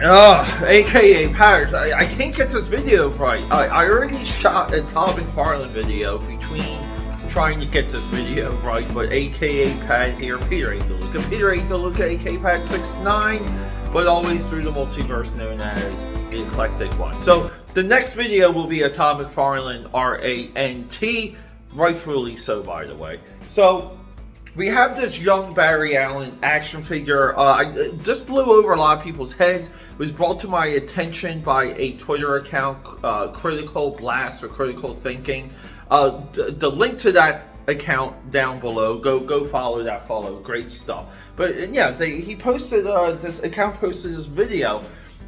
AKA Patters. I can't get this video right. I already shot a Todd McFarlane video between trying to get this video right, but AKA Pad here, Peter ain't the Luca, AKA Pad 69, but always through the multiverse known as the Eclectic One. So the next video will be a Todd McFarlane RANT, rightfully so, by the way. So we have this young Barry Allen action figure. This blew over a lot of people's heads. It was brought to my attention by a Twitter account, Critical Blast or Critical Thinking. The link to that account down below. Go follow that. Great stuff. But yeah, he posted this account posted this video,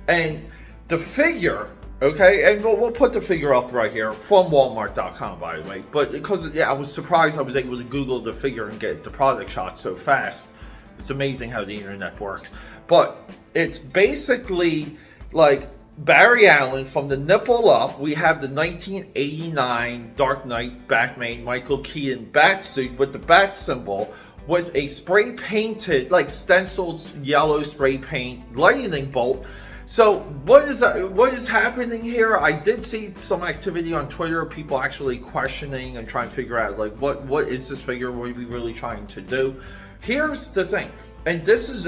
and the figure. Okay, and we'll put the figure up right here from Walmart.com, by the way. But because, yeah, I was surprised I was able to Google the figure and get the product shot so fast. It's amazing how the internet works. But it's basically like Barry Allen from the nipple up. We have the 1989 Dark Knight Batman Michael Keaton bat suit with the bat symbol, with a spray painted, like stenciled yellow spray paint lightning bolt. So what is happening here? I did see some activity on Twitter, people actually questioning and trying to figure out, like, what is this figure? What are we really trying to do? Here's the thing, and this is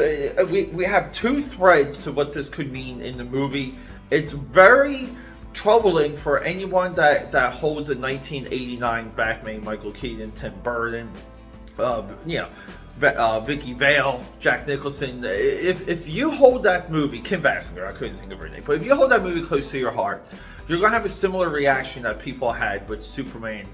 we have two threads to what this could mean in the movie. It's very troubling for anyone that holds a 1989 Batman, Michael Keaton, Tim Burton, Vicky Vale, Jack Nicholson. If you hold that movie, Kim Basinger, I couldn't think of her name, but if you hold that movie close to your heart, you're going to have a similar reaction that people had with Superman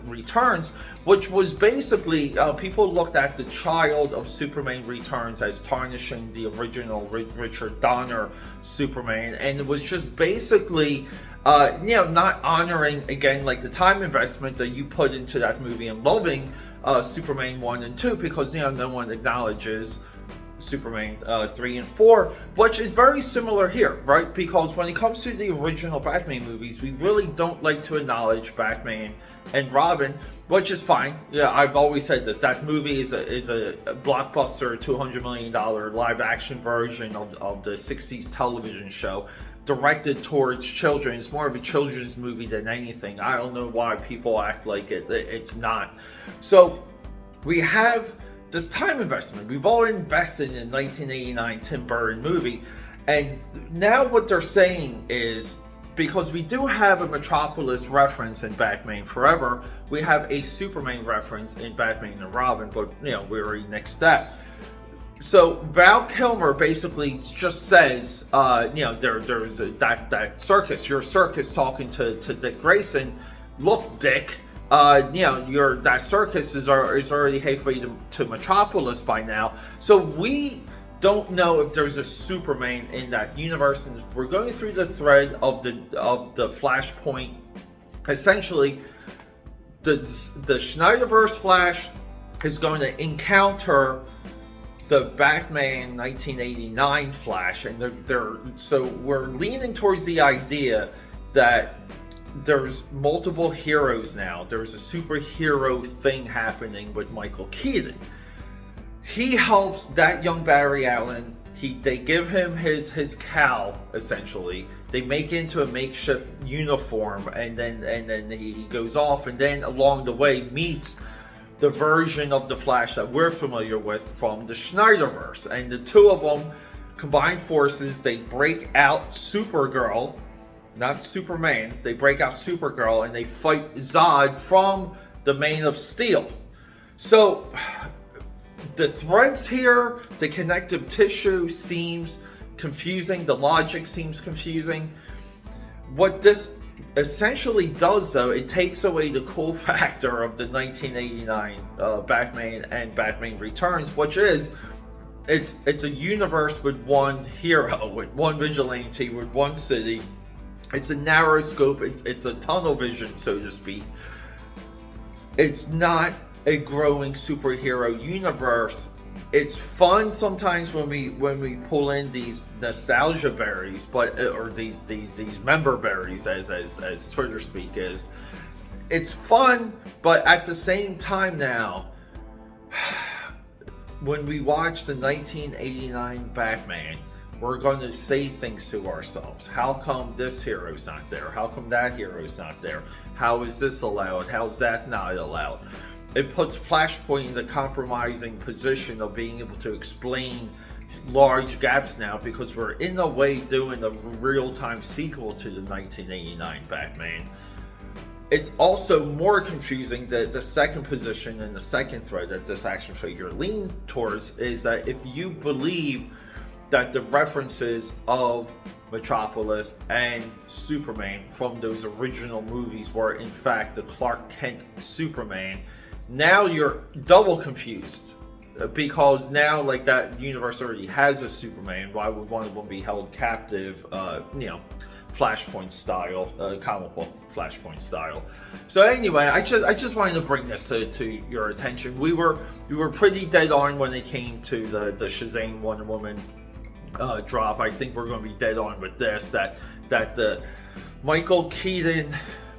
Returns, which was basically, people looked at the child of Superman Returns as tarnishing the original Richard Donner Superman, and it was just basically not honoring, again, like the time investment that you put into that movie and loving Superman 1 and 2, because no one acknowledges Superman 3 and 4, which is very similar here, right? Because when it comes to the original Batman movies, we really don't like to acknowledge Batman and Robin, which is fine. Yeah, I've always said this. That movie is a blockbuster, $200 million live action version of the 60s television show, directed towards children. It's more of a children's movie than anything. I don't know why people act like it's not. So we have this time investment. We've all invested in 1989 Tim Burton movie, and now what they're saying is, because we do have a Metropolis reference in Batman Forever, we have a Superman reference in Batman and Robin, but we already nixed that. So Val Kilmer basically just says, there's that circus, your circus, talking to Dick Grayson. Look, Dick, that circus is already halfway to Metropolis by now. So we don't know if there's a Superman in that universe, and we're going through the thread of the Flashpoint. Essentially, the Snyderverse Flash is going to encounter the Batman 1989 Flash, and so we're leaning towards the idea that there's multiple heroes now. There's a superhero thing happening with Michael Keaton. He helps that young Barry Allen. They give him his cowl, essentially. They make it into a makeshift uniform, and then he goes off, and then along the way meets the version of the Flash that we're familiar with from the Snyderverse. And the two of them combine forces. They break out Supergirl, not Superman. They break out Supergirl, and they fight Zod from the Man of Steel. So the threads here, the connective tissue seems confusing. The logic seems confusing. What this essentially does, though, it takes away the cool factor of the 1989 Batman and Batman Returns, which is it's a universe with one hero, with one vigilante, with one city. It's a narrow scope. It's a tunnel vision, so to speak. It's not a growing superhero universe. It's fun sometimes when we pull in these nostalgia berries, or these member berries, as Twitter speak is. It's fun, but at the same time now, when we watch the 1989 Batman, we're going to say things to ourselves. How come this hero's not there? How come that hero's not there? How is this allowed? How's that not allowed? It puts Flashpoint in the compromising position of being able to explain large gaps now, because we're in a way doing a real-time sequel to the 1989 Batman. It's also more confusing that the second position and the second thread that this action figure leans towards is that if you believe that the references of Metropolis and Superman from those original movies were in fact the Clark Kent Superman, now you're double confused, because now, like, that universe already has a Superman. Why would one of them be held captive, Flashpoint style, comic book Flashpoint style? So anyway, I just wanted to bring this to your attention. We were pretty dead on when it came to the Shazam Wonder Woman drop. I think we're going to be dead on with this, that the Michael Keaton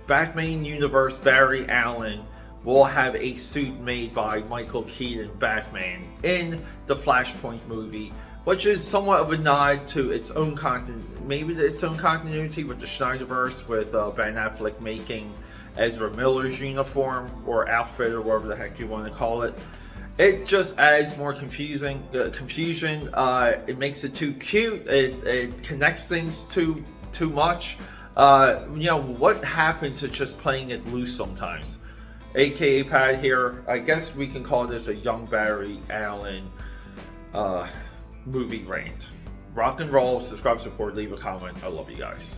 Batman universe Barry Allen will have a suit made by Michael Keaton Batman in the Flashpoint movie, which is somewhat of a nod to its own continuity with the Snyderverse, with Ben Affleck making Ezra Miller's uniform or outfit, or whatever the heck you want to call it. It just adds more confusion. It makes it too cute. It connects things too much. What happened to just playing it loose sometimes? AKAPAD here. I guess we can call this a young Barry Allen movie rant. Rock and roll. Subscribe, support, leave a comment. I love you guys.